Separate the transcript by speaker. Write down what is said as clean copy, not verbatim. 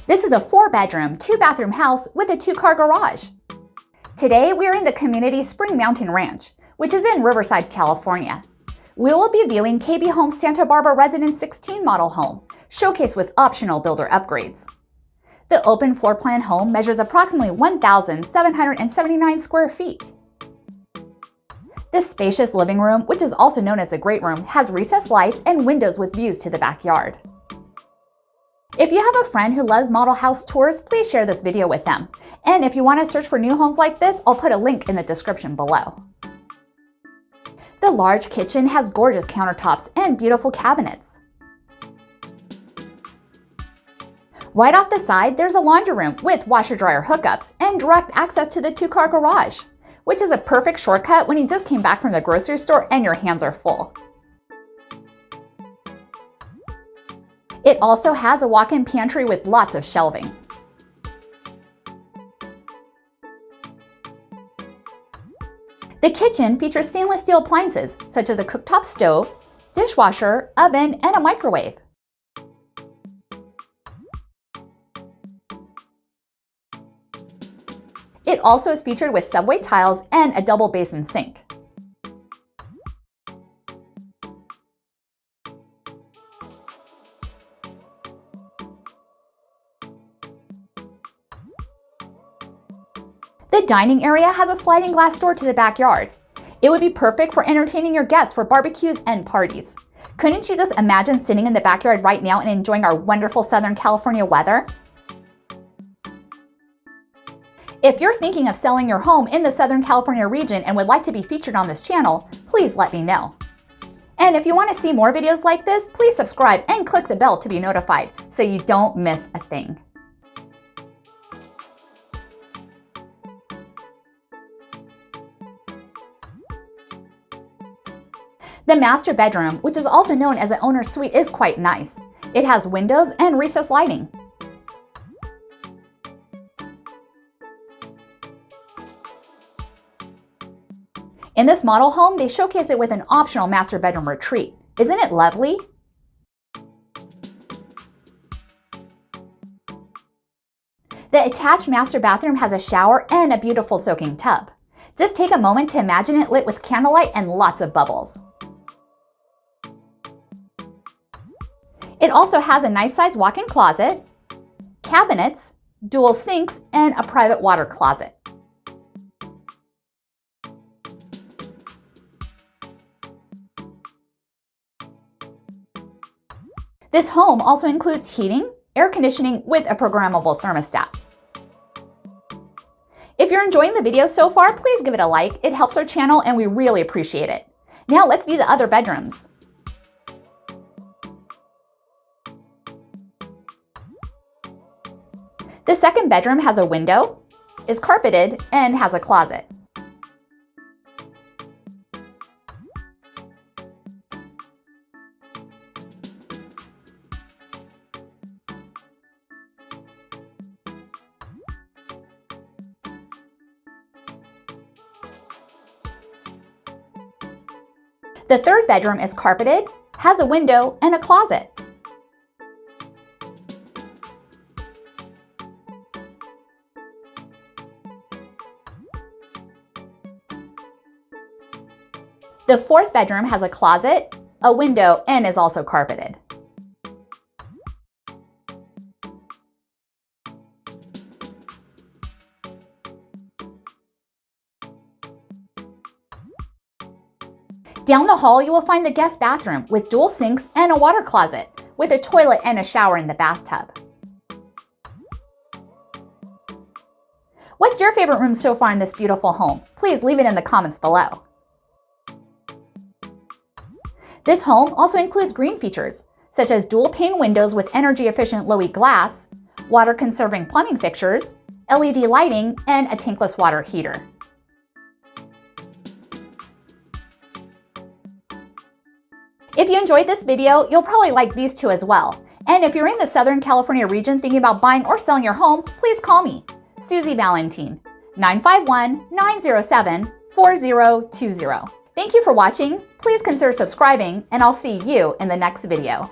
Speaker 1: This is a 4-bedroom, 2-bathroom house with a 2-car garage. Today, we are in the community Spring Mountain Ranch, which is in Riverside, California. We will be viewing KB Home's Santa Barbara Residence 16 model home, showcased with optional builder upgrades. The open floor plan home measures approximately 1,779 square feet. This spacious living room, which is also known as the Great Room, has recessed lights and windows with views to the backyard. If you have a friend who loves model house tours, please share this video with them. And if you want to search for new homes like this, I'll put a link in the description below. The large kitchen has gorgeous countertops and beautiful cabinets. Right off the side, there's a laundry room with washer-dryer hookups and direct access to the 2-car garage, which is a perfect shortcut when you just came back from the grocery store and your hands are full. It also has a walk-in pantry with lots of shelving. The kitchen features stainless steel appliances such as a cooktop stove, dishwasher, oven, and a microwave. It also is featured with subway tiles and a double basin sink. The dining area has a sliding glass door to the backyard. It would be perfect for entertaining your guests for barbecues and parties. Couldn't you just imagine sitting in the backyard right now and enjoying our wonderful Southern California weather? If you're thinking of selling your home in the Southern California region and would like to be featured on this channel, please let me know. And if you want to see more videos like this, please subscribe and click the bell to be notified so you don't miss a thing. The master bedroom, which is also known as an owner's suite, is quite nice. It has windows and recessed lighting. In this model home, they showcase it with an optional master bedroom retreat. Isn't it lovely? The attached master bathroom has a shower and a beautiful soaking tub. Just take a moment to imagine it lit with candlelight and lots of bubbles. It also has a nice-sized walk-in closet, cabinets, dual sinks, and a private water closet. This home also includes heating, air conditioning with a programmable thermostat. If you're enjoying the video so far, please give it a like. It helps our channel and we really appreciate it. Now let's view the other bedrooms. The second bedroom has a window, is carpeted, and has a closet. The third bedroom is carpeted, has a window, and a closet. The fourth bedroom has a closet, a window, and is also carpeted. Down the hall, you will find the guest bathroom with dual sinks and a water closet, with a toilet and a shower in the bathtub. What's your favorite room so far in this beautiful home? Please leave it in the comments below. This home also includes green features, such as dual pane windows with energy-efficient low-E glass, water-conserving plumbing fixtures, LED lighting, and a tankless water heater. If you enjoyed this video, you'll probably like these two as well. And if you're in the Southern California region thinking about buying or selling your home, please call me, Susie Valentine, 951-907-4020. Thank you for watching. Please consider subscribing, and I'll see you in the next video.